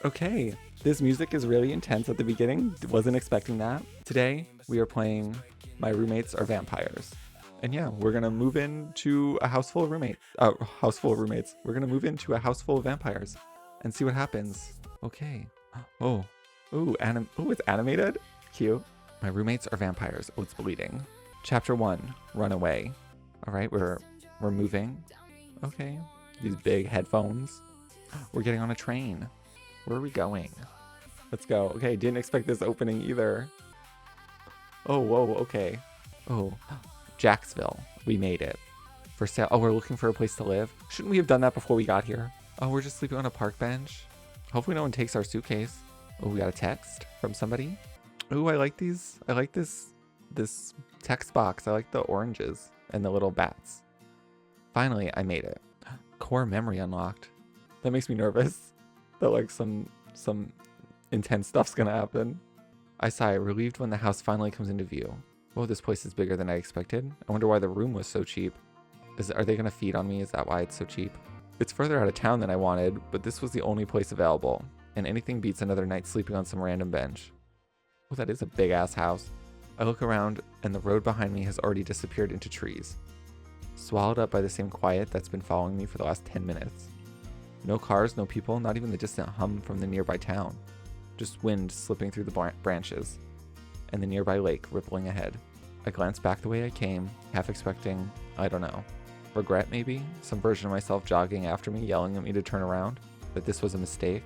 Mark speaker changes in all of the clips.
Speaker 1: Okay, this music is really intense at the beginning. Wasn't expecting that. Today, we are playing My Roommates Are Vampires. And yeah, we're gonna move into a house full of roommates. House full of roommates. We're gonna move into a house full of vampires and see what happens. Okay. Oh. Oh, it's animated? Cute. My roommates are vampires. Oh, it's bleeding. Chapter 1, Run Away. Alright, we're moving. Okay. These big headphones. We're getting on a train. Where are we going? Let's go. Okay, didn't expect this opening either. Oh, whoa, okay. Oh, Jacksville. We made it. For sale. Oh, we're looking for a place to live. Shouldn't we have done that before we got here? Oh, we're just sleeping on a park bench. Hopefully no one takes our suitcase. Oh, we got a text from somebody. Oh, I like these. I like this text box. I like the oranges and the little bats. Finally, I made it. Core memory unlocked. That makes me nervous. That like some intense stuff's gonna happen. I sigh, relieved when the house finally comes into view. Oh, this place is bigger than I expected. I wonder why the room was so cheap. Are they gonna feed on me? Is that why it's so cheap? It's further out of town than I wanted, but this was the only place available, and anything beats another night sleeping on some random bench. Oh, that is a big ass house. I look around, and the road behind me has already disappeared into trees, swallowed up by the same quiet that's been following me for the last 10 minutes. No cars, no people, not even the distant hum from the nearby town. Just wind slipping through the branches, and the nearby lake rippling ahead. I glance back the way I came, half expecting, I don't know, regret maybe? Some version of myself jogging after me, yelling at me to turn around, that this was a mistake,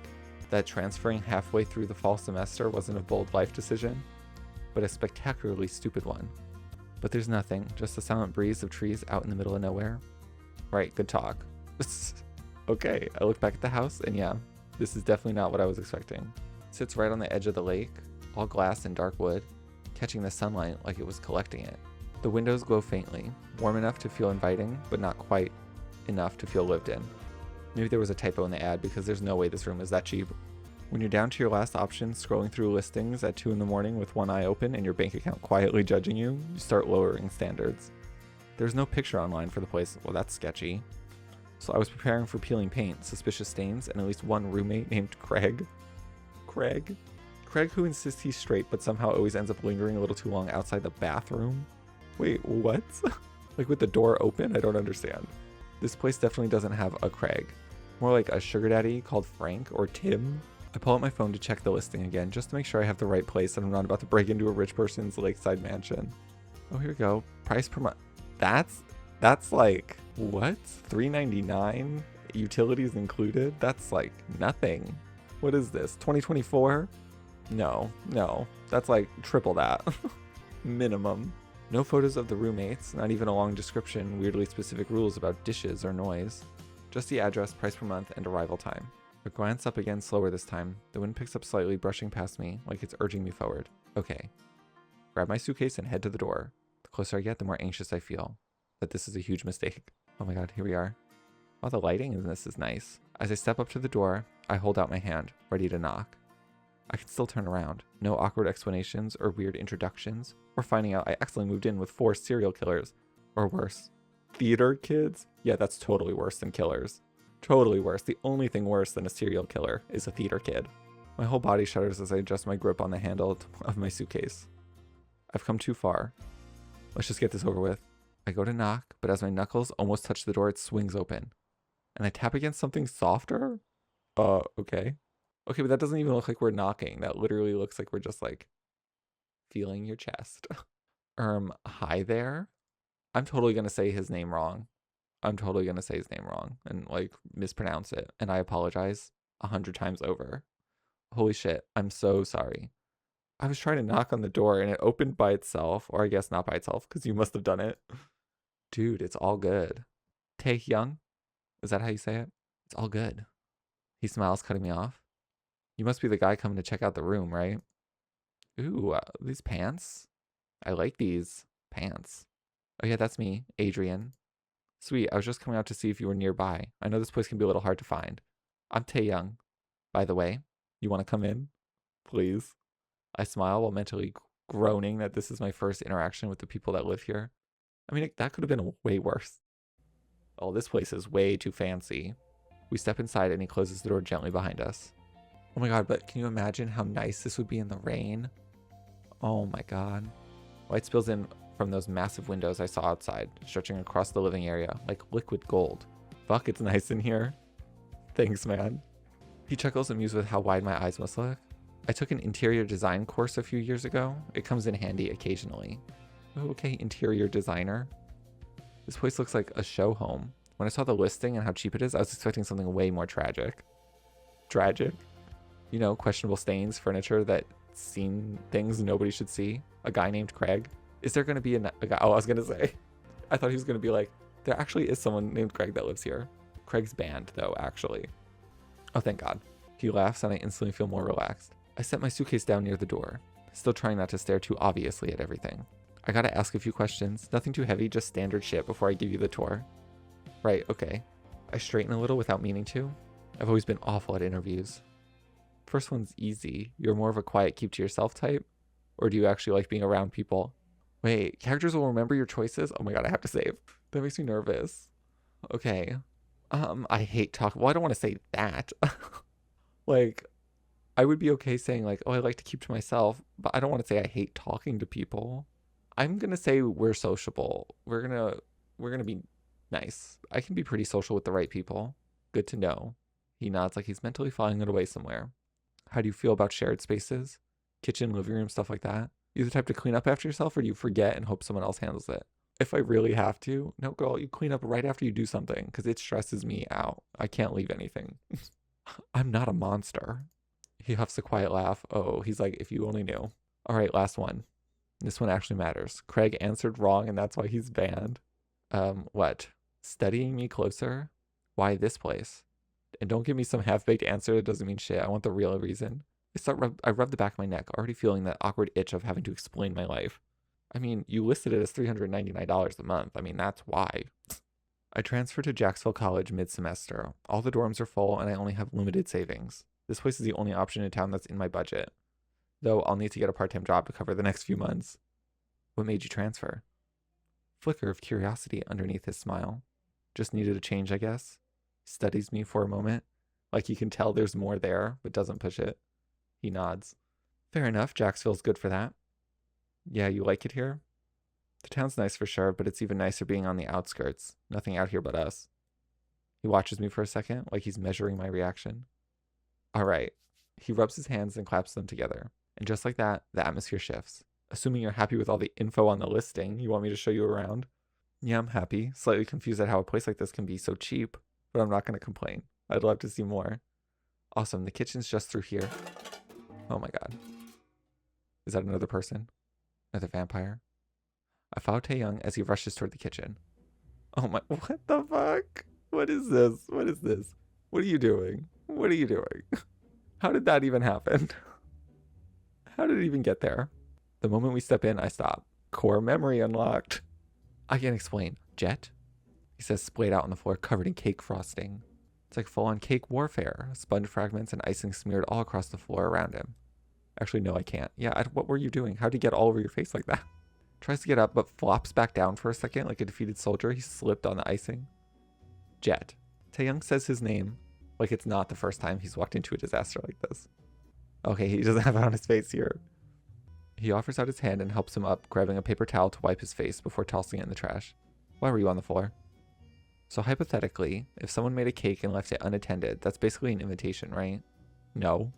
Speaker 1: that transferring halfway through the fall semester wasn't a bold life decision, but a spectacularly stupid one. But there's nothing, just the silent breeze of trees out in the middle of nowhere. Right, good talk. Okay, I look back at the house, and yeah, this is definitely not what I was expecting. It sits right on the edge of the lake, all glass and dark wood, catching the sunlight like it was collecting it. The windows glow faintly, warm enough to feel inviting, but not quite enough to feel lived in. Maybe there was a typo in the ad because there's no way this room is that cheap. When you're down to your last option, scrolling through listings at 2 in the morning with one eye open and your bank account quietly judging you, you start lowering standards. There's no picture online for the place. Well, that's sketchy. So I was preparing for peeling paint, suspicious stains, and at least one roommate named Craig. Craig, who insists he's straight but somehow always ends up lingering a little too long outside the bathroom. Wait, what? Like with the door open? I don't understand. This place definitely doesn't have a Craig. More like a sugar daddy called Frank or Tim. I pull out my phone to check the listing again just to make sure I have the right place and I'm not about to break into a rich person's lakeside mansion. Oh, here we go. Price per month. That's like, what? $3.99? Utilities included? That's like nothing. What is this? 2024? No. That's like triple that. Minimum. No photos of the roommates, not even a long description, weirdly specific rules about dishes or noise. Just the address, price per month, and arrival time. I glance up again, slower this time. The wind picks up slightly, brushing past me, like it's urging me forward. Okay. Grab my suitcase and head to the door. The closer I get, the more anxious I feel that this is a huge mistake. Oh my god, here we are. Oh, the lighting in this is nice. As I step up to the door, I hold out my hand, ready to knock. I can still turn around. No awkward explanations or weird introductions, or finding out I accidentally moved in with 4 serial killers. Or worse. Theater kids? Yeah, that's totally worse than killers. Totally worse. The only thing worse than a serial killer is a theater kid. My whole body shudders as I adjust my grip on the handle of my suitcase. I've come too far. Let's just get this over with. I go to knock, but as my knuckles almost touch the door, it swings open. And I tap against something softer? Okay. Okay, but that doesn't even look like we're knocking. That literally looks like we're just like feeling your chest. Hi there? I'm totally gonna say his name wrong. And like mispronounce it. And I apologize 100 times over. Holy shit, I'm so sorry. I was trying to knock on the door and it opened by itself, or I guess not by itself, because you must have done it. Dude, it's all good. Taehyung? Is that how you say it? It's all good. He smiles, cutting me off. You must be the guy coming to check out the room, right? Ooh, these pants? I like these pants. Oh yeah, that's me, Adrian. Sweet, I was just coming out to see if you were nearby. I know this place can be a little hard to find. I'm Taehyung, by the way. You want to come in? Please. I smile while mentally groaning that this is my first interaction with the people that live here. I mean, that could have been way worse. Oh, this place is way too fancy. We step inside and he closes the door gently behind us. Oh my god, but can you imagine how nice this would be in the rain? Oh my god. Light spills in from those massive windows I saw outside, stretching across the living area like liquid gold. Fuck, it's nice in here. Thanks, man. He chuckles, amused with how wide my eyes must look. I took an interior design course a few years ago. It comes in handy occasionally. Oh, okay, interior designer. This place looks like a show home. When I saw the listing and how cheap it is, I was expecting something way more tragic. Tragic? You know, questionable stains, furniture that seen things nobody should see. A guy named Craig. Is there going to be a guy? Oh, I was going to say. I thought he was going to be like, there actually is someone named Craig that lives here. Craig's banned, though, actually. Oh, thank God. He laughs and I instantly feel more relaxed. I set my suitcase down near the door, still trying not to stare too obviously at everything. I gotta ask a few questions. Nothing too heavy, just standard shit before I give you the tour. Right, okay. I straighten a little without meaning to. I've always been awful at interviews. First one's easy. You're more of a quiet, keep to yourself type? Or do you actually like being around people? Wait, characters will remember your choices? Oh my god, I have to save. That makes me nervous. Okay. I hate talking. Well, I don't want to say that. Like, I would be okay saying like, oh, I like to keep to myself, but I don't want to say I hate talking to people. I'm gonna say we're sociable. We're gonna be nice. I can be pretty social with the right people. Good to know. He nods like he's mentally filing it away somewhere. How do you feel about shared spaces? Kitchen, living room, stuff like that? You the type to clean up after yourself, or do you forget and hope someone else handles it? If I really have to, no girl, you clean up right after you do something because it stresses me out. I can't leave anything. I'm not a monster. He huffs a quiet laugh. Oh, he's like, if you only knew. All right, last one. This one actually matters. Craig answered wrong and that's why he's banned. What? Studying me closer? Why this place? And don't give me some half-baked answer that doesn't mean shit. I want the real reason. I rub the back of my neck, already feeling that awkward itch of having to explain my life. I mean, you listed it as $399 a month. I mean, that's why. I transferred to Jacksville College mid-semester. All the dorms are full and I only have limited savings. This place is the only option in town that's in my budget. Though I'll need to get a part-time job to cover the next few months. What made you transfer? Flicker of curiosity underneath his smile. Just needed a change, I guess. Studies me for a moment. Like he can tell there's more there, but doesn't push it. He nods. Fair enough, Jacksville's good for that. Yeah, you like it here? The town's nice for sure, but it's even nicer being on the outskirts. Nothing out here but us. He watches me for a second, like he's measuring my reaction. All right. He rubs his hands and claps them together. And just like that, the atmosphere shifts. Assuming you're happy with all the info on the listing, you want me to show you around? Yeah, I'm happy. Slightly confused at how a place like this can be so cheap, but I'm not going to complain. I'd love to see more. Awesome, the kitchen's just through here. Oh my god. Is that another person? Another vampire? I follow Taeyoung as he rushes toward the kitchen. Oh my, what the fuck? What is this? What is this? What are you doing? What are you doing? How did that even happen? How did it even get there? The moment we step in, I stop. Core memory unlocked. I can't explain. Jet? He says, splayed out on the floor, covered in cake frosting. It's like full-on cake warfare. Sponge fragments and icing smeared all across the floor around him. Actually, no, I can't. Yeah, what were you doing? How'd you get all over your face like that? Tries to get up, but flops back down for a second like a defeated soldier. He slipped on the icing. Jet. Taeyoung says his name like it's not the first time he's walked into a disaster like this. Okay, he doesn't have it on his face here. He offers out his hand and helps him up, grabbing a paper towel to wipe his face before tossing it in the trash. Why were you on the floor? So hypothetically, if someone made a cake and left it unattended, that's basically an invitation, right? No.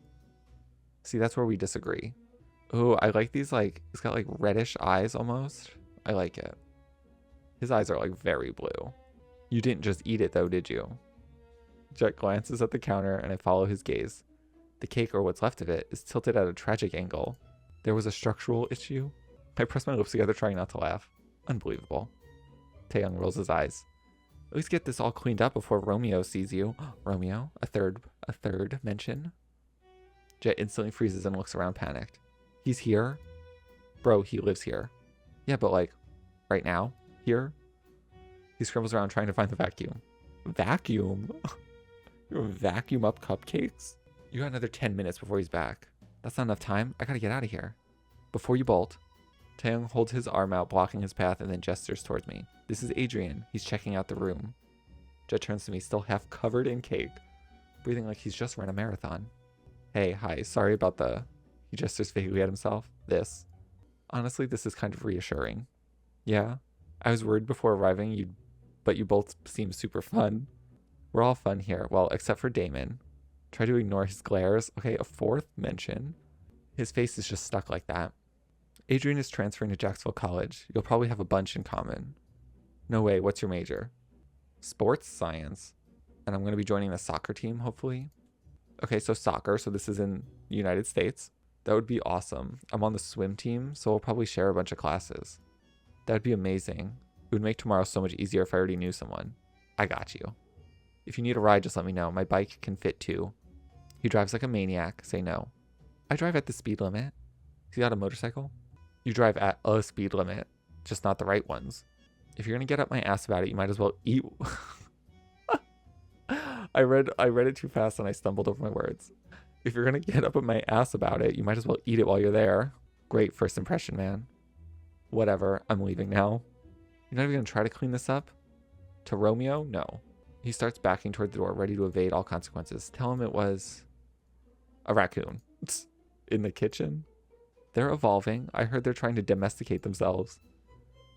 Speaker 1: See, that's where we disagree. Ooh, I like these, like, he's got like reddish eyes almost. I like it. His eyes are like very blue. You didn't just eat it though, did you? Jet glances at the counter and I follow his gaze. The cake, or what's left of it, is tilted at a tragic angle. There was a structural issue. I press my lips together trying not to laugh. Unbelievable. Taeyoung rolls his eyes. At least get this all cleaned up before Romeo sees you. Romeo? A third mention? Jet instantly freezes and looks around panicked. He's here? Bro, he lives here. Yeah, but like, right now? Here? He scrambles around trying to find the vacuum. Vacuum? You gonna vacuum up cupcakes? You got another 10 minutes before he's back. That's not enough time. I gotta get out of here. Before you bolt. Taeyoung holds his arm out, blocking his path, and then gestures towards me. This is Adrian. He's checking out the room. Jet turns to me, still half covered in cake, breathing like he's just run a marathon. Hey, hi, sorry about the... He gestures vaguely at himself. This. Honestly, this is kind of reassuring. Yeah? I was worried before arriving, but you both seem super fun. We're all fun here, well, except for Damon. Try to ignore his glares. Okay, a fourth mention. His face is just stuck like that. Adrian is transferring to Jacksonville College. You'll probably have a bunch in common. No way, what's your major? Sports science. And I'm going to be joining the soccer team, hopefully. Okay, so soccer, so this is in the United States. That would be awesome. I'm on the swim team, so we'll probably share a bunch of classes. That would be amazing. It would make tomorrow so much easier if I already knew someone. I got you. If you need a ride, just let me know. My bike can fit too. He drives like a maniac. Say no. I drive at the speed limit. He got a motorcycle? You drive at a speed limit, just not the right ones. If you're gonna get up my ass about it, you might as well eat. I read it too fast and I stumbled over my words. If you're gonna get up at my ass about it, you might as well eat it while you're there. Great first impression, man. Whatever, I'm leaving now. You're not even gonna try to clean this up? To Romeo? No. He starts backing toward the door, ready to evade all consequences. Tell him it was a raccoon. In the kitchen? They're evolving. I heard they're trying to domesticate themselves.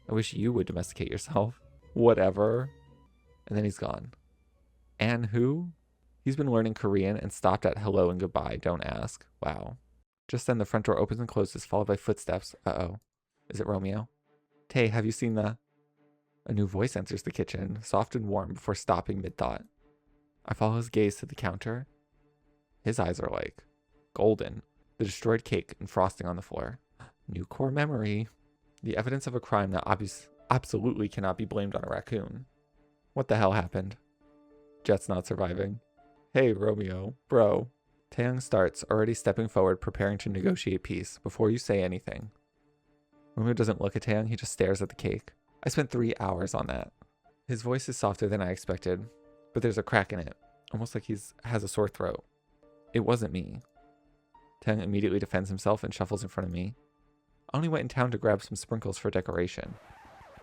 Speaker 1: I wish you would domesticate yourself. Whatever. And then he's gone. And who? He's been learning Korean and stopped at hello and goodbye. Don't ask. Wow. Just then the front door opens and closes, followed by footsteps. Uh-oh. Is it Romeo? Tay, have you seen the... A new voice enters the kitchen, soft and warm, before stopping mid-thought. I follow his gaze to the counter. His eyes are like golden. The destroyed cake and frosting on the floor. New core memory. The evidence of a crime that absolutely cannot be blamed on a raccoon. What the hell happened? Jet's not surviving. Hey, Romeo. Bro. Taeyong starts, already stepping forward, preparing to negotiate peace. Before you say anything. Romeo doesn't look at Taeyong, he just stares at the cake. I spent 3 hours on that. His voice is softer than I expected, but there's a crack in it, almost like has a sore throat. It wasn't me. Taeyong immediately defends himself and shuffles in front of me. I only went in town to grab some sprinkles for decoration.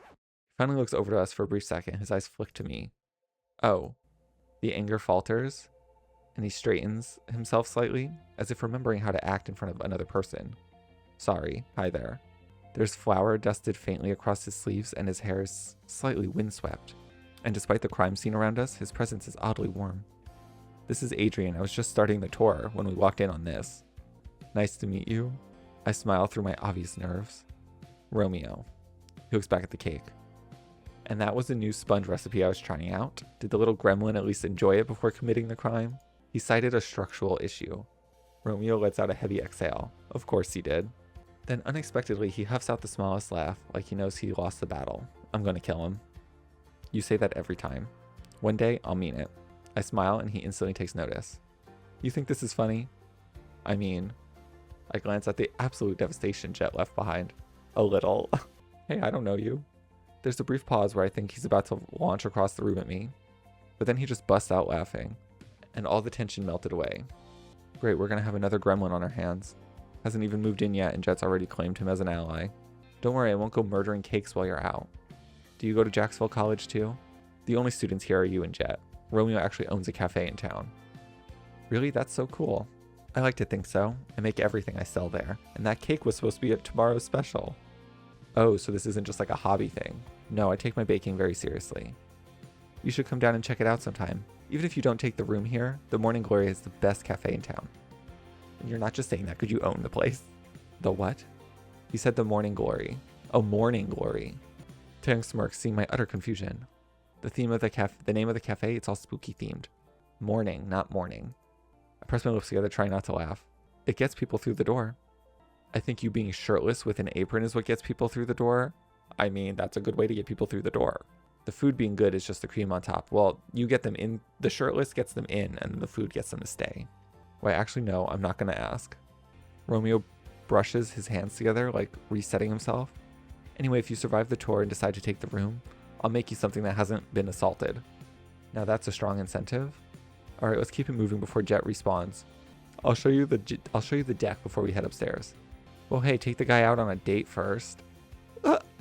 Speaker 1: He finally looks over to us for a brief second, his eyes flick to me. Oh. The anger falters, and he straightens himself slightly, as if remembering how to act in front of another person. Sorry, hi there. There's flour dusted faintly across his sleeves, and his hair is slightly windswept. And despite the crime scene around us, his presence is oddly warm. This is Adrian. I was just starting the tour when we walked in on this. Nice to meet you. I smile through my obvious nerves. Romeo. He looks back at the cake. And that was a new sponge recipe I was trying out. Did the little gremlin at least enjoy it before committing the crime? He cited a structural issue. Romeo lets out a heavy exhale. Of course he did. Then unexpectedly, he huffs out the smallest laugh, like he knows he lost the battle. I'm gonna kill him. You say that every time. One day, I'll mean it. I smile and he instantly takes notice. You think this is funny? I mean, I glance at the absolute devastation Jet left behind. A little. Hey, I don't know you. There's a brief pause where I think he's about to launch across the room at me. But then he just busts out laughing. And all the tension melted away. Great, we're gonna have another gremlin on our hands. Hasn't even moved in yet and Jet's already claimed him as an ally. Don't worry, I won't go murdering cakes while you're out. Do you go to Jacksonville College too? The only students here are you and Jet. Romeo actually owns a cafe in town. Really? That's so cool. I like to think so. I make everything I sell there. And that cake was supposed to be a tomorrow's special. Oh, so this isn't just like a hobby thing. No, I take my baking very seriously. You should come down and check it out sometime. Even if you don't take the room here, the Morning Glory is the best cafe in town. And you're not just saying that, could you own the place? The what? You said the Morning Glory. Oh, Morning Glory. Taeyong smirks, seeing my utter confusion. The name of the cafe, it's all spooky themed. Morning, not morning. I press my lips together, trying not to laugh. It gets people through the door. I think you being shirtless with an apron is what gets people through the door. I mean, that's a good way to get people through the door. The food being good is just the cream on top. Well, you get them in, the shirtless gets them in, and the food gets them to stay. Well, actually, no, I'm not going to ask. Romeo brushes his hands together, like resetting himself. Anyway, if you survive the tour and decide to take the room, I'll make you something that hasn't been assaulted. Now that's a strong incentive. All right, let's keep it moving before Jet respawns. I'll show you the deck before we head upstairs. Well, hey, take the guy out on a date first.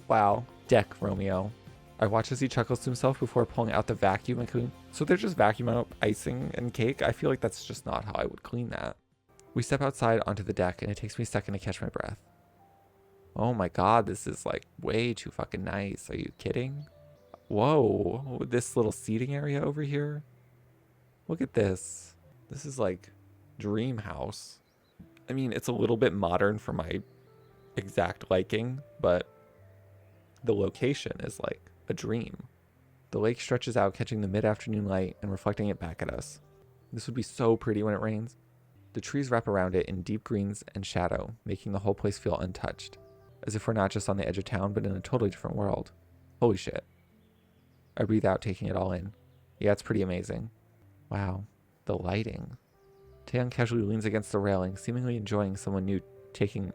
Speaker 1: Wow, deck, Romeo. I watch as he chuckles to himself before pulling out the vacuum and clean. So they're just vacuuming up icing and cake? I feel like that's just not how I would clean that. We step outside onto the deck and it takes me a second to catch my breath. Oh my god, this is like way too fucking nice. Are you kidding? Whoa, this little seating area over here. Look at this. This is like dream house. I mean, it's a little bit modern for my exact liking, but the location is like a dream. The lake stretches out, catching the mid-afternoon light and reflecting it back at us. This would be so pretty when it rains. The trees wrap around it in deep greens and shadow, making the whole place feel untouched, as if we're not just on the edge of town, but in a totally different world. Holy shit. I breathe out, taking it all in. Yeah, it's pretty amazing. Wow, the lighting. Taeyang casually leans against the railing, seemingly enjoying someone new taking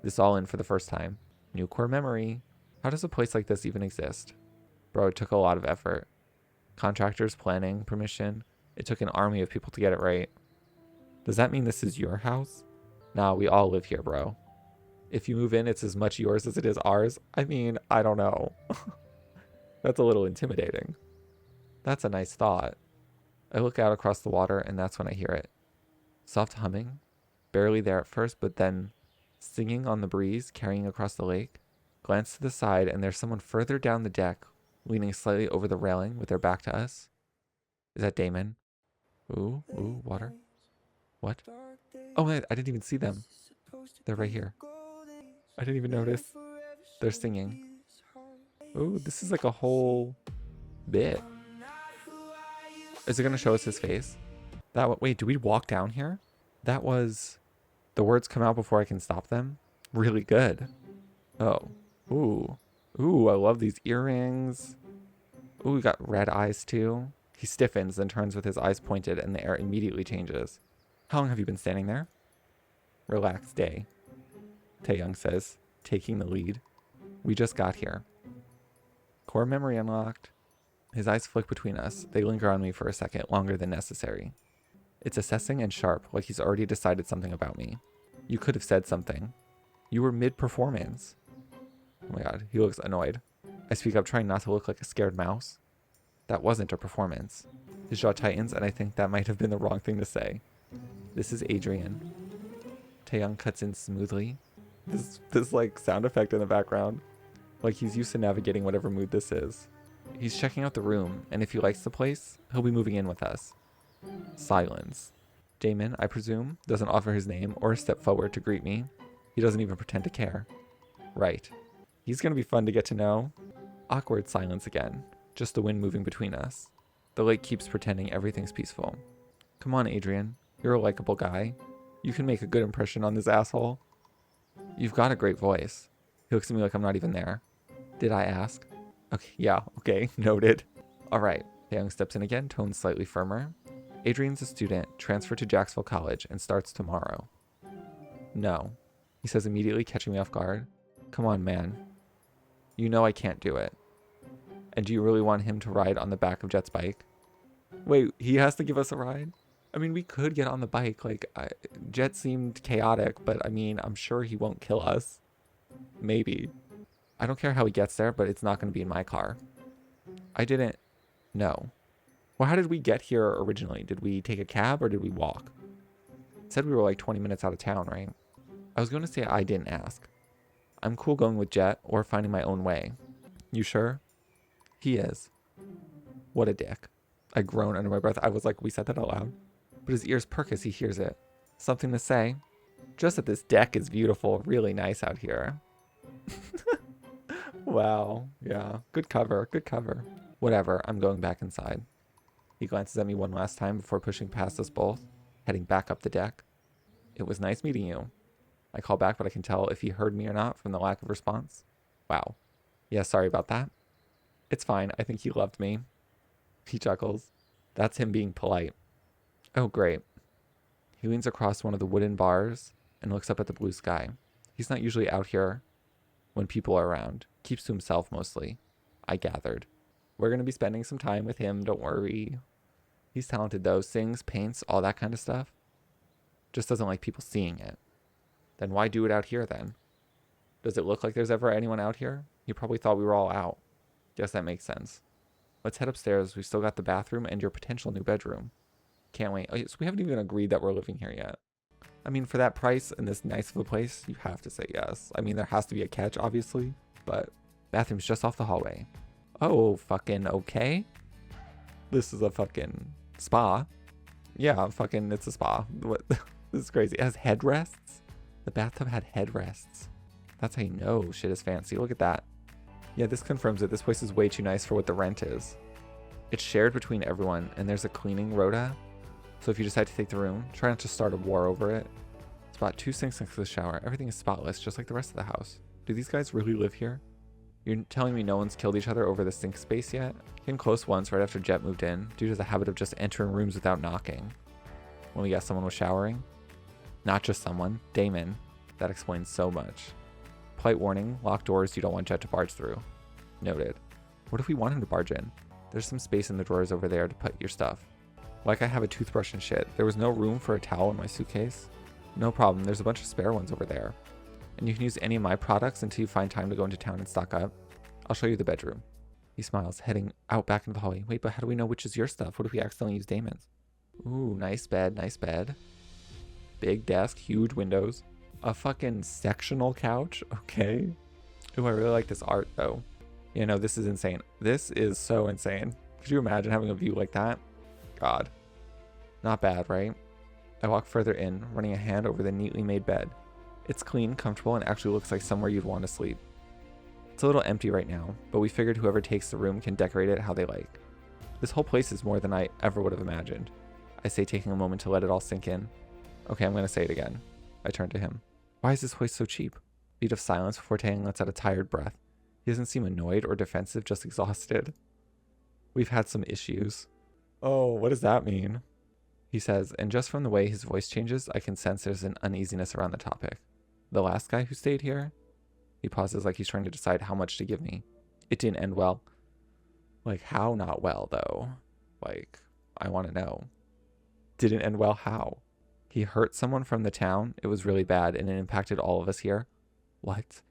Speaker 1: this all in for the first time. New core memory. How does a place like this even exist? Bro, it took a lot of effort. Contractors, planning, permission. It took an army of people to get it right. Does that mean this is your house? Nah, we all live here, bro. If you move in, it's as much yours as it is ours. I mean, I don't know. That's a little intimidating. That's a nice thought. I look out across the water, and that's when I hear it. Soft humming, barely there at first, but then singing on the breeze, carrying across the lake. Glance to the side, and there's someone further down the deck, leaning slightly over the railing with their back to us. Is that Damon? Ooh, water. What? Oh, I didn't even see them. They're right here. I didn't even notice. They're singing. Ooh, this is like a whole bit. Is it going to show us his face? Wait, do we walk down here? That was... The words come out before I can stop them? Really good. Oh. Ooh. Ooh, I love these earrings. Ooh, we got red eyes too. He stiffens, then turns with his eyes pointed, and the air immediately changes. How long have you been standing there? Relaxed day, Taeyang says, taking the lead. We just got here. Core memory unlocked. His eyes flick between us. They linger on me for a second, longer than necessary. It's assessing and sharp, like he's already decided something about me. You could have said something. You were mid-performance. Oh my god, he looks annoyed. I speak up, trying not to look like a scared mouse. That wasn't a performance. His jaw tightens, and I think that might have been the wrong thing to say. This is Adrian. Taeyang cuts in smoothly. This like sound effect in the background. Like he's used to navigating whatever mood this is. He's checking out the room, and if he likes the place, he'll be moving in with us. Silence. Damon, I presume, doesn't offer his name or step forward to greet me. He doesn't even pretend to care. Right. He's gonna be fun to get to know. Awkward silence again. Just the wind moving between us. The lake keeps pretending everything's peaceful. Come on, Adrian. You're a likable guy. You can make a good impression on this asshole. You've got a great voice. He looks at me like I'm not even there. Did I ask? Okay, yeah, okay, noted. Alright, Taeyang steps in again, tone slightly firmer. Adrian's a student, transferred to Jacksville College, and starts tomorrow. No, he says immediately, catching me off guard. Come on, man. You know I can't do it. And do you really want him to ride on the back of Jet's bike? Wait, he has to give us a ride? I mean, we could get on the bike. Like, Jet seemed chaotic, but I mean, I'm sure he won't kill us. Maybe. I don't care how he gets there, but it's not going to be in my car. I didn't... No. Well, how did we get here originally? Did we take a cab or did we walk? It said we were like 20 minutes out of town, right? I was going to say I didn't ask. I'm cool going with Jet or finding my own way. You sure? He is. What a dick. I groan under my breath. I was like, we said that out loud. But his ears perk as he hears it. Something to say? Just that this deck is beautiful. Really nice out here. Wow. Yeah. Good cover. Good cover. Whatever. I'm going back inside. He glances at me one last time before pushing past us both, heading back up the deck. It was nice meeting you. I call back, but I can tell if he heard me or not from the lack of response. Wow. Yeah, sorry about that. It's fine. I think he loved me. He chuckles. That's him being polite. Oh, great. He leans across one of the wooden bars and looks up at the blue sky. He's not usually out here when people are around. Keeps to himself mostly. I gathered. We're going to be spending some time with him, don't worry. He's talented though. Sings, paints, all that kind of stuff. Just doesn't like people seeing it. Then why do it out here then? Does it look like there's ever anyone out here? He probably thought we were all out. Guess that makes sense. Let's head upstairs. We've still got the bathroom and your potential new bedroom. Can't wait. Oh, so we haven't even agreed that we're living here yet. I mean, for that price and this nice of a place, you have to say yes. I mean, there has to be a catch, obviously, but bathroom's just off the hallway. Oh, fucking okay. This is a fucking spa. Yeah, fucking, it's a spa. What? This is crazy. It has headrests. The bathtub had headrests. That's how you know shit is fancy. Look at that. Yeah, this confirms it. This place is way too nice for what the rent is. It's shared between everyone, and there's a cleaning rota. So if you decide to take the room, try not to start a war over it. Spot 2 sinks next to the shower. Everything is spotless, just like the rest of the house. Do these guys really live here? You're telling me no one's killed each other over the sink space yet? Came close once right after Jet moved in, due to the habit of just entering rooms without knocking. When we guessed someone was showering? Not just someone, Damon. That explains so much. Polite warning, locked doors you don't want Jet to barge through. Noted. What if we want him to barge in? There's some space in the drawers over there to put your stuff. Like I have a toothbrush and shit. There was no room for a towel in my suitcase. No problem, there's a bunch of spare ones over there. And you can use any of my products until you find time to go into town and stock up. I'll show you the bedroom. He smiles, heading out back into the hallway. Wait, but how do we know which is your stuff? What if we accidentally use Damon's? Ooh, nice bed, nice bed. Big desk, huge windows. A fucking sectional couch, okay. Ooh, I really like this art though. You know, this is insane. This is so insane. Could you imagine having a view like that? God. Not bad, right? I walk further in, running a hand over the neatly made bed. It's clean, comfortable, and actually looks like somewhere you'd want to sleep. It's a little empty right now, but we figured whoever takes the room can decorate it how they like. This whole place is more than I ever would have imagined. I say, taking a moment to let it all sink in. Okay, I'm going to say it again. I turn to him. Why is this place so cheap? Beat of silence before Tang lets out a tired breath. He doesn't seem annoyed or defensive, just exhausted. We've had some issues. Oh, what does that mean? He says, and just from the way his voice changes, I can sense there's an uneasiness around the topic. The last guy who stayed here? He pauses like he's trying to decide how much to give me. It didn't end well. Like, how not well, though? Like, I want to know. Didn't end well how? He hurt someone from the town. It was really bad, and it impacted all of us here. What?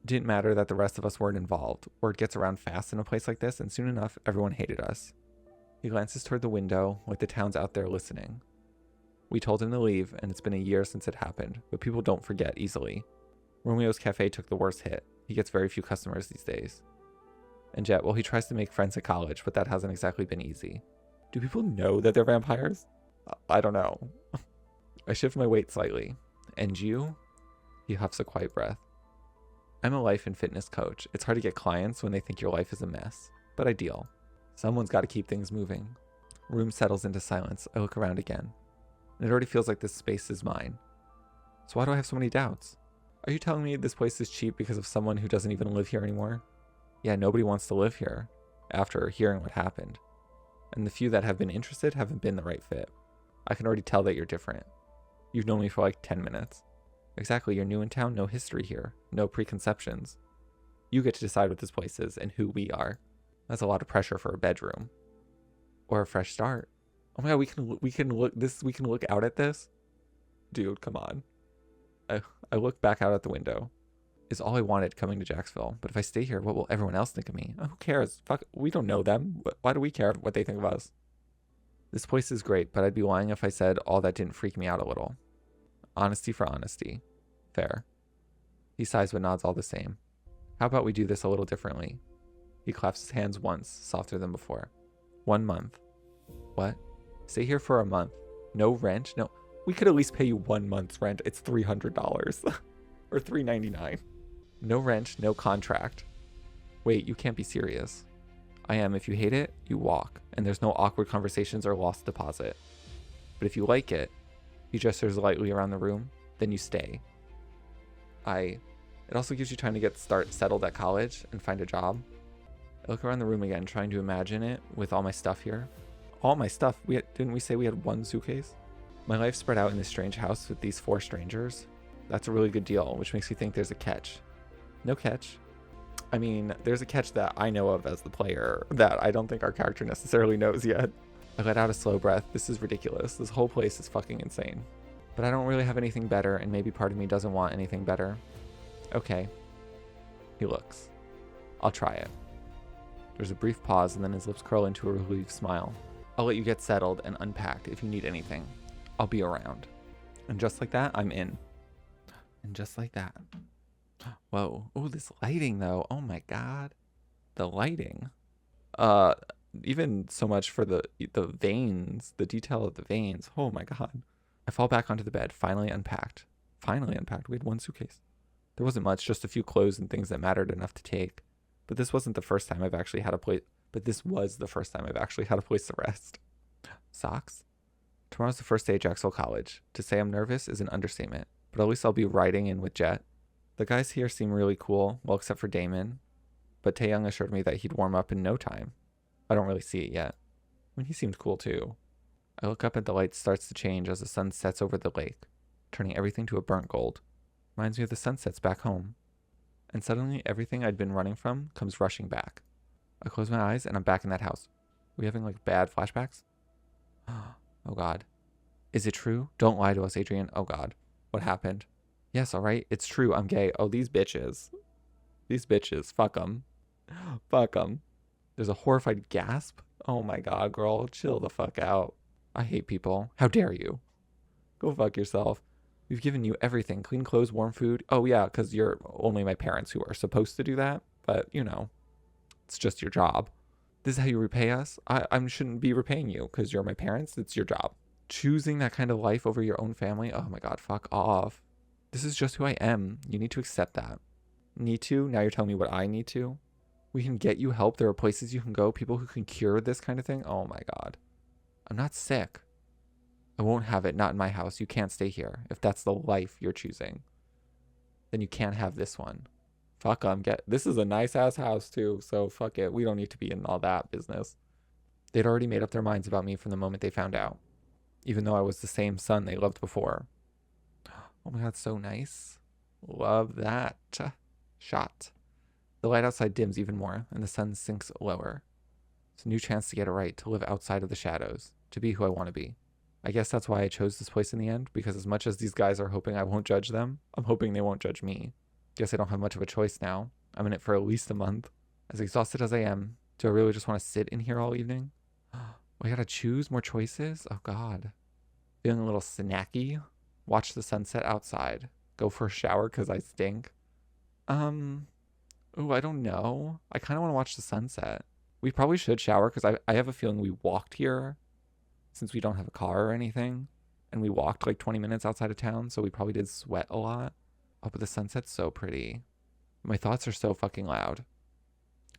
Speaker 1: Didn't matter that the rest of us weren't involved. Word gets around fast in a place like this, and soon enough, everyone hated us. He glances toward the window, like the town's out there listening. We told him to leave, and it's been a year since it happened, but people don't forget easily. Romeo's Cafe took the worst hit. He gets very few customers these days. And Jet, well, he tries to make friends at college, but that hasn't exactly been easy. Do people know that they're vampires? I don't know. I shift my weight slightly. And you? He huffs a quiet breath. I'm a life and fitness coach. It's hard to get clients when they think your life is a mess, but I deal. Someone's got to keep things moving. Room settles into silence. I look around again. And it already feels like this space is mine. So why do I have so many doubts? Are you telling me this place is cheap because of someone who doesn't even live here anymore? Yeah, nobody wants to live here after hearing what happened. And the few that have been interested haven't been the right fit. I can already tell that you're different. You've known me for like 10 minutes. Exactly, you're new in town, no history here, no preconceptions. You get to decide what this place is and who we are. That's a lot of pressure for a bedroom. Or a fresh start. Oh my god, we can look out at this? Dude, come on. I look back out at the window. It's all I wanted coming to Jacksville, but if I stay here, what will everyone else think of me? Oh, who cares? Fuck, we don't know them. Why do we care what they think of us? This place is great, but I'd be lying if I said all that didn't freak me out a little. Honesty for honesty. Fair. He sighs but nods all the same. How about we do this a little differently? He claps his hands once, softer than before. 1 month. What? Stay here for a month. No rent? No. We could at least pay you 1 month's rent. It's $300. Or $3.99. No rent, no contract. Wait, you can't be serious. I am. If you hate it, you walk. And there's no awkward conversations or lost deposit. But if you like it, he gestures lightly around the room, then you stay. It also gives you time to start settled at college and find a job. I look around the room again, trying to imagine it with all my stuff here. All my stuff? Didn't we say we had 1 suitcase? My life spread out in this strange house with these 4 strangers. That's a really good deal, which makes me think there's a catch. No catch. I mean, there's a catch that I know of as the player that I don't think our character necessarily knows yet. I let out a slow breath. This is ridiculous. This whole place is fucking insane. But I don't really have anything better, and maybe part of me doesn't want anything better. Okay. He looks. I'll try it. There's a brief pause, and then his lips curl into a relieved smile. I'll let you get settled and unpacked if you need anything. I'll be around. And just like that, I'm in. And just like that. Whoa. Oh, this lighting though. Oh my God. The lighting. Even so much for the veins, the detail of the veins. Oh my God. I fall back onto the bed, finally unpacked. Finally unpacked. We had one suitcase. There wasn't much, just a few clothes and things that mattered enough to take. But this wasn't the first time I've actually had a place. But this was the first time I've actually had a place to rest. Socks? Tomorrow's the first day at Jacksonville College. To say I'm nervous is an understatement, but at least I'll be riding in with Jet. The guys here seem really cool, well, except for Damon. But Taeyong assured me that he'd warm up in no time. I don't really see it yet. I mean, he seemed cool too. I look up and the light starts to change as the sun sets over the lake, turning everything to a burnt gold. Reminds me of the sunsets back home. And suddenly everything I'd been running from comes rushing back. I close my eyes and I'm back in that house. Are we having like bad flashbacks? Oh God. Is it true? Don't lie to us, Adrian. Oh God. What happened? Yes, alright. It's true. I'm gay. Oh, these bitches. These bitches. Fuck them. Fuck them. There's a horrified gasp. Oh my God, girl. Chill the fuck out. I hate people. How dare you? Go fuck yourself. We've given you everything. Clean clothes, warm food. Oh yeah, because you're only my parents who are supposed to do that. But, you know, it's just your job. This is how you repay us? I shouldn't be repaying you because you're my parents. It's your job. Choosing that kind of life over your own family? Oh my God, fuck off. This is just who I am. You need to accept that. Need to? Now you're telling me what I need to? We can get you help. There are places you can go. People who can cure this kind of thing. Oh my God. I'm not sick. I won't have it. Not in my house. You can't stay here. If that's the life you're choosing, then you can't have this one. Fuck them. This is a nice ass house too. So fuck it. We don't need to be in all that business. They'd already made up their minds about me from the moment they found out. Even though I was the same son they loved before. Oh my God, so nice. Love that shot. The light outside dims even more, and the sun sinks lower. It's a new chance to get it right, to live outside of the shadows, to be who I want to be. I guess that's why I chose this place in the end, because as much as these guys are hoping I won't judge them, I'm hoping they won't judge me. Guess I don't have much of a choice now. I'm in it for at least a month. As exhausted as I am, do I really just want to sit in here all evening? I gotta choose more choices? Oh God. Feeling a little snacky? Watch the sunset outside. Go for a shower because I stink. I don't know. I kind of want to watch the sunset. We probably should shower because I have a feeling we walked here since we don't have a car or anything. And we walked like 20 minutes outside of town, so we probably did sweat a lot. Oh, but the sunset's so pretty. My thoughts are so fucking loud.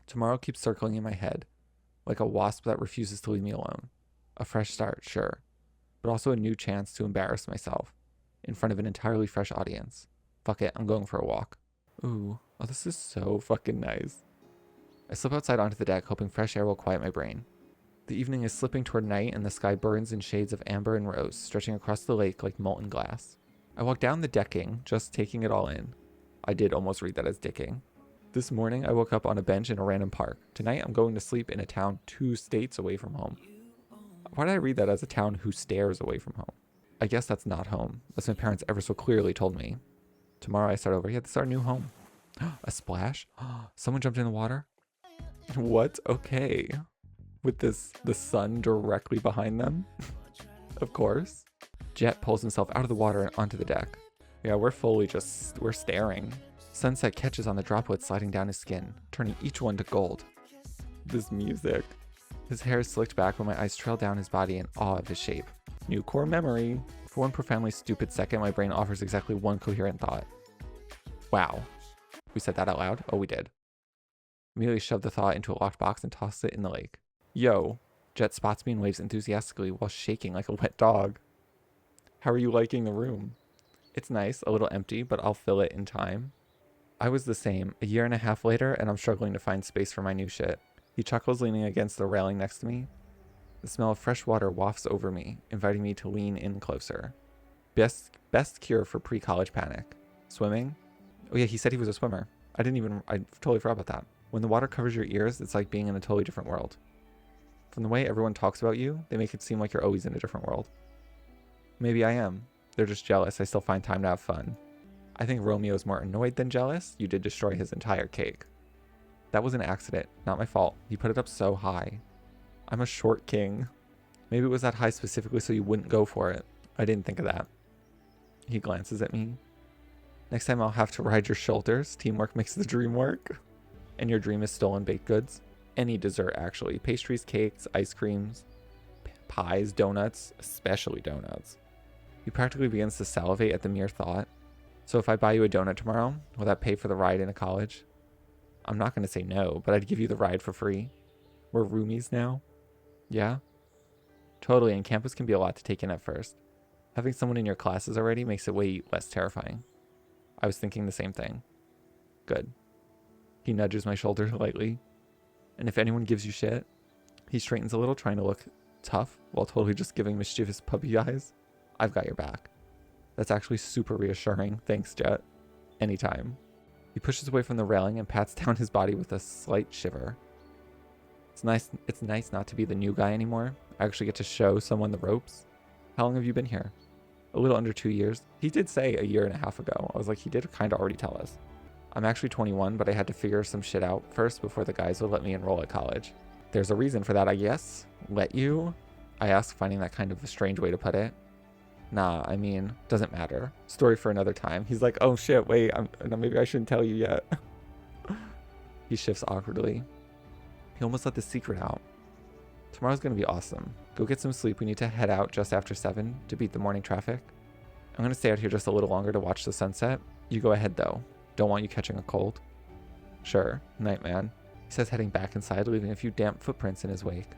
Speaker 1: Tomorrow keeps circling in my head, like a wasp that refuses to leave me alone. A fresh start, sure, but also a new chance to embarrass myself in front of an entirely fresh audience. Fuck it, I'm going for a walk. Ooh, oh, this is so fucking nice. I slip outside onto the deck, hoping fresh air will quiet my brain. The evening is slipping toward night, and the sky burns in shades of amber and rose, stretching across the lake like molten glass. I walk down the decking, just taking it all in. I did almost read that as dicking. This morning, I woke up on a bench in a random park. Tonight, I'm going to sleep in a town 2 states away from home. Why did I read that as a town who stares away from home? I guess that's not home, as my parents ever so clearly told me. Tomorrow I start over. Yeah, this is our new home. A splash? Someone jumped in the water? What? Okay. With the sun directly behind them? Of course. Jet pulls himself out of the water and onto the deck. Yeah, we're staring. Sunset catches on the droplets sliding down his skin, turning each one to gold. This music. His hair is slicked back when my eyes trail down his body in awe of his shape. New core memory. For one profoundly stupid second, my brain offers exactly one coherent thought. Wow. We said that out loud? Oh, we did. Immediately shoved the thought into a locked box and tossed it in the lake. Yo. Jet spots me and waves enthusiastically while shaking like a wet dog. How are you liking the room? It's nice, a little empty, but I'll fill it in time. I was the same, a year and a half later, and I'm struggling to find space for my new shit. He chuckles, leaning against the railing next to me. The smell of fresh water wafts over me, inviting me to lean in closer. Best cure for pre-college panic. Swimming? Oh yeah, he said he was a swimmer. I totally forgot about that. When the water covers your ears, it's like being in a totally different world. From the way everyone talks about you, they make it seem like you're always in a different world. Maybe I am. They're just jealous. I still find time to have fun. I think Romeo's more annoyed than jealous. You did destroy his entire cake. That was an accident, not my fault. He put it up so high. I'm a short king. Maybe it was that high specifically so you wouldn't go for it. I didn't think of that. He glances at me. Next time I'll have to ride your shoulders. Teamwork makes the dream work. And your dream is stolen baked goods? Any dessert, actually. Pastries, cakes, ice creams, pies, donuts, especially donuts. He practically begins to salivate at the mere thought. So if I buy you a donut tomorrow, will that pay for the ride into college? I'm not going to say no, but I'd give you the ride for free. We're roomies now. Yeah? Totally, and campus can be a lot to take in at first. Having someone in your classes already makes it way less terrifying. I was thinking the same thing. Good. He nudges my shoulder lightly. And if anyone gives you shit, he straightens a little, trying to look tough while totally just giving mischievous puppy eyes. I've got your back. That's actually super reassuring. Thanks, Jet. Anytime. He pushes away from the railing and pats down his body with a slight shiver. It's nice not to be the new guy anymore. I actually get to show someone the ropes. How long have you been here? A little under 2 years. He did say a year and a half ago. I was like, he did kind of already tell us. I'm actually 21, but I had to figure some shit out first before the guys would let me enroll at college. There's a reason for that, I guess. Let you? I ask, finding that kind of a strange way to put it. Nah, I mean, doesn't matter. Story for another time. He's like, oh shit, wait, maybe I shouldn't tell you yet. He shifts awkwardly. He almost let the secret out. Tomorrow's gonna be awesome. Go get some sleep. We need to head out just after 7 to beat the morning traffic. I'm gonna stay out here just a little longer to watch the sunset. You go ahead though. Don't want you catching a cold. Sure. Night, man. He says, heading back inside, leaving a few damp footprints in his wake.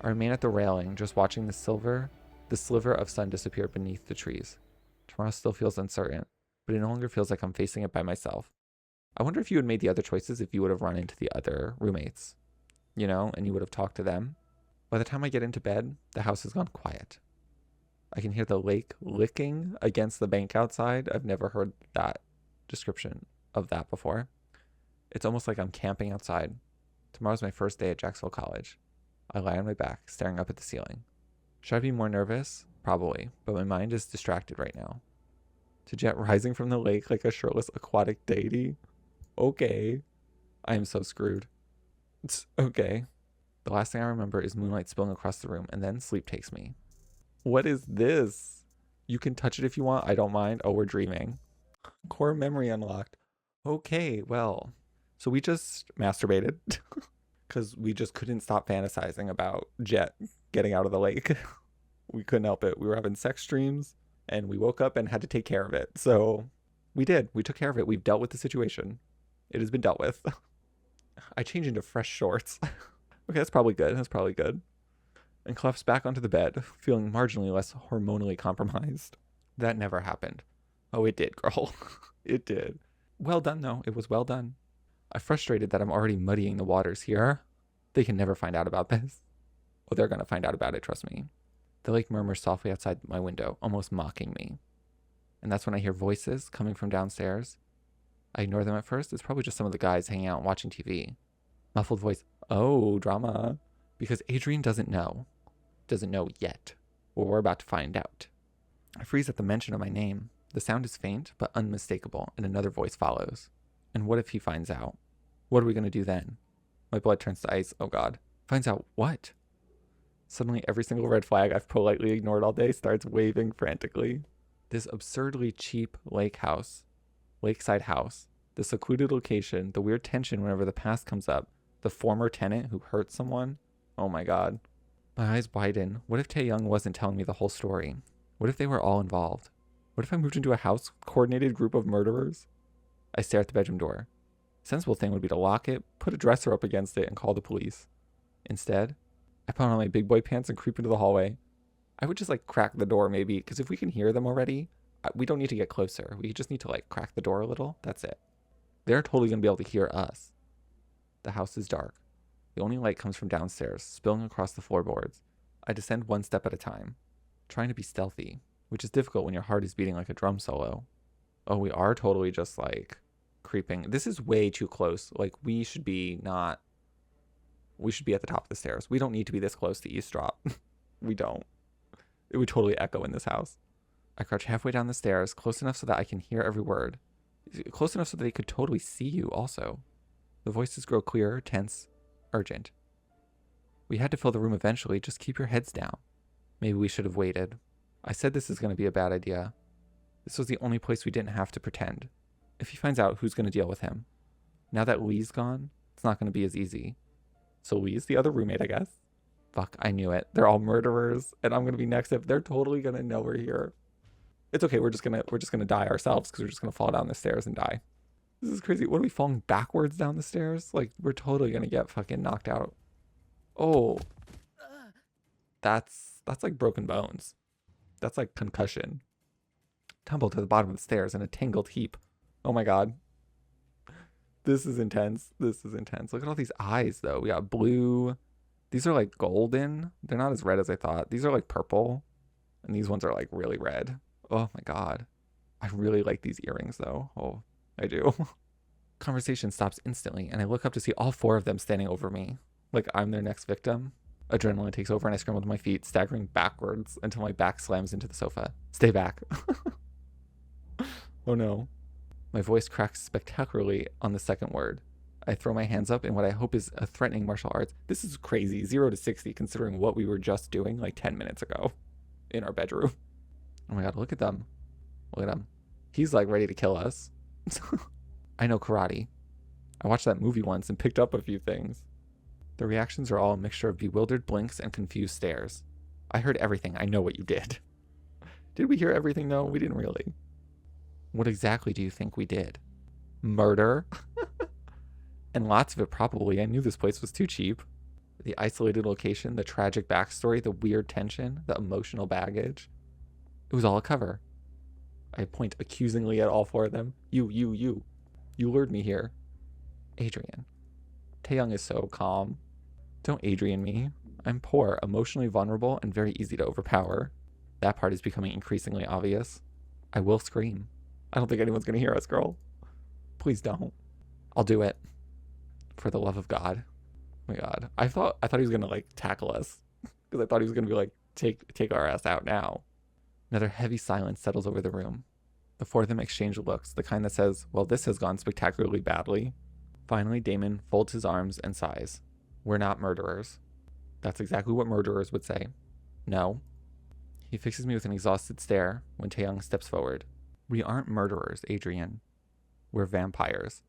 Speaker 1: I remain at the railing, just watching the sliver of sun disappear beneath the trees. Tomorrow still feels uncertain, but it no longer feels like I'm facing it by myself. I wonder if you had made the other choices if you would have run into the other roommates, and you would have talked to them. By the time I get into bed, the house has gone quiet. I can hear the lake licking against the bank outside. I've never heard that description of that before. It's almost like I'm camping outside. Tomorrow's my first day at Jacksonville College. I lie on my back, staring up at the ceiling. Should I be more nervous? Probably, but my mind is distracted right now. To Jet rising from the lake like a shirtless aquatic deity? Okay. I am so screwed. It's okay. The last thing I remember is moonlight spilling across the room, and then sleep takes me. What is this? You can touch it if you want. I don't mind. Oh, we're dreaming. Core memory unlocked. Okay, well. So we just masturbated because we just couldn't stop fantasizing about Jet getting out of the lake. We couldn't help it. We were having sex dreams and we woke up and had to take care of it. So we did. We took care of it. We've dealt with the situation. It has been dealt with. I change into fresh shorts. Okay, that's probably good. That's probably good. And collapse back onto the bed, feeling marginally less hormonally compromised. That never happened. Oh, it did, girl. It did. Well done, though. It was well done. I'm frustrated that I'm already muddying the waters here. They can never find out about this. Oh, they're going to find out about it, trust me. The lake murmurs softly outside my window, almost mocking me. And that's when I hear voices coming from downstairs. I ignore them at first. It's probably just some of the guys hanging out and watching TV. Muffled voice. Oh, drama. Because Adrian doesn't know. Doesn't know yet. Well, we're about to find out. I freeze at the mention of my name. The sound is faint, but unmistakable, and another voice follows. And what if he finds out? What are we going to do then? My blood turns to ice. Oh, God. Finds out what? Suddenly, every single red flag I've politely ignored all day starts waving frantically. This absurdly cheap lakeside house, the secluded location, the weird tension whenever the past comes up, the former tenant who hurt someone. Oh, my God. My eyes widen. What if Tae-young wasn't telling me the whole story? What if they were all involved? What if I moved into a house-coordinated group of murderers? I stare at the bedroom door. Sensible thing would be to lock it, put a dresser up against it, and call the police. Instead, I put on my big boy pants and creep into the hallway. I would just crack the door maybe, because if we can hear them already, we don't need to get closer. We just need to crack the door a little. That's it. They're totally going to be able to hear us. The house is dark. The only light comes from downstairs, spilling across the floorboards. I descend one step at a time, trying to be stealthy, which is difficult when your heart is beating like a drum solo. Oh, we are totally just creeping. This is way too close. We should be at the top of the stairs. We don't need to be this close to eavesdrop. We don't. It would totally echo in this house. I crouch halfway down the stairs, close enough so that I can hear every word. Close enough so that they could totally see you also. The voices grow clearer, tense, urgent. We had to fill the room eventually. Just keep your heads down. Maybe we should have waited. I said this is going to be a bad idea. This was the only place we didn't have to pretend. If he finds out, who's going to deal with him? Now that Lee's gone, it's not going to be as easy. So Lee's the other roommate, I guess. Fuck, I knew it. They're all murderers, and I'm going to be next if they're totally going to know we're here. It's okay. We're just going to die ourselves because we're just going to fall down the stairs and die. This is crazy. What are we falling backwards down the stairs? Like, we're totally going to get fucking knocked out. Oh. That's like broken bones. That's like concussion. Tumble to the bottom of the stairs in a tangled heap. Oh my god. This is intense. This is intense. Look at all these eyes, though. We got blue. These are like golden. They're not as red as I thought. These are like purple. And these ones are like really red. Oh my god. I really like these earrings, though. Oh, I do. Conversation stops instantly, and I look up to see all 4 of them standing over me. Like I'm their next victim. Adrenaline takes over, and I scramble to my feet, staggering backwards until my back slams into the sofa. Stay back. Oh no. My voice cracks spectacularly on the second word. I throw my hands up in what I hope is a threatening martial arts. This is crazy. 0 to 60, considering what we were just doing like 10 minutes ago in our bedroom. Oh my god, look at them. Look at him. He's like ready to kill us. I know karate. I watched that movie once and picked up a few things. The reactions are all a mixture of bewildered blinks and confused stares. I heard everything. I know what you did. Did we hear everything? No, we didn't really. What exactly do you think we did? Murder? And lots of it probably. I knew this place was too cheap. The isolated location, the tragic backstory, the weird tension, the emotional baggage. It was all a cover. I point accusingly at all 4 of them. You. You lured me here. Adrian. Taeyoung is so calm. Don't Adrian me. I'm poor, emotionally vulnerable, and very easy to overpower. That part is becoming increasingly obvious. I will scream. I don't think anyone's going to hear us, girl. Please don't. I'll do it. For the love of God. Oh my god. I thought he was going to like tackle us. Because I thought he was going to be like, take our ass out now. Another heavy silence settles over the room. The 4 of them exchange looks, the kind that says, well, this has gone spectacularly badly. Finally, Damon folds his arms and sighs. We're not murderers. That's exactly what murderers would say. No. He fixes me with an exhausted stare when Taeyoung steps forward. We aren't murderers, Adrian. We're vampires.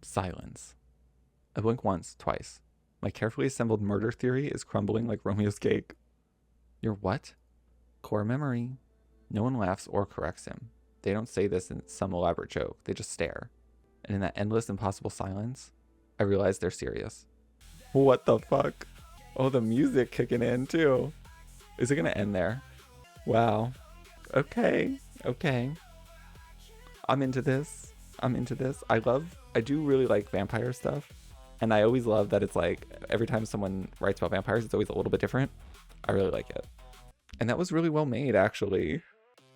Speaker 1: Silence. I blink once, twice. My carefully assembled murder theory is crumbling like Romeo's cake. You're what? Core memory. No one laughs or corrects him. They don't say this in some elaborate joke. They just stare. And in that endless, impossible silence, I realize they're serious. What the fuck? Oh, the music kicking in too. Is it gonna end there? Wow. Okay. I'm into this. I do really like vampire stuff. And I always love that it's like, every time someone writes about vampires, it's always a little bit different. I really like it. And that was really well made, actually.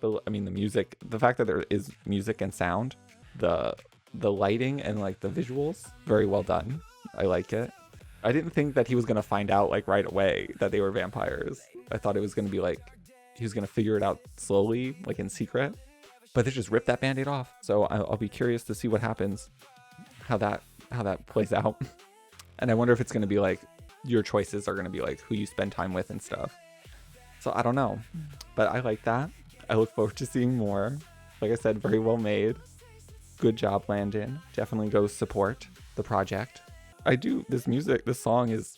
Speaker 1: The music, the fact that there is music and sound, the lighting and like the visuals, very well done. I like it. I didn't think that he was going to find out like right away that they were vampires. I thought it was going to be like, he was going to figure it out slowly, like in secret. But they just ripped that band-aid off. So I'll be curious to see what happens, how that plays out. And I wonder if it's going to be like, your choices are going to be like who you spend time with and stuff. So I don't know, but I like that. I look forward to seeing more. Like I said, very well made. Good job, Landon. Definitely go support the project. I do. This song is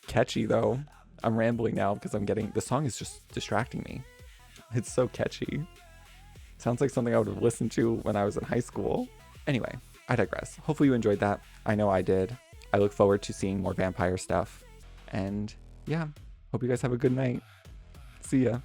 Speaker 1: catchy though. I'm rambling now because the song is just distracting me. It's so catchy. Sounds like something I would have listened to when I was in high school. Anyway, I digress. Hopefully you enjoyed that. I know I did. I look forward to seeing more vampire stuff. And yeah, hope you guys have a good night. See ya.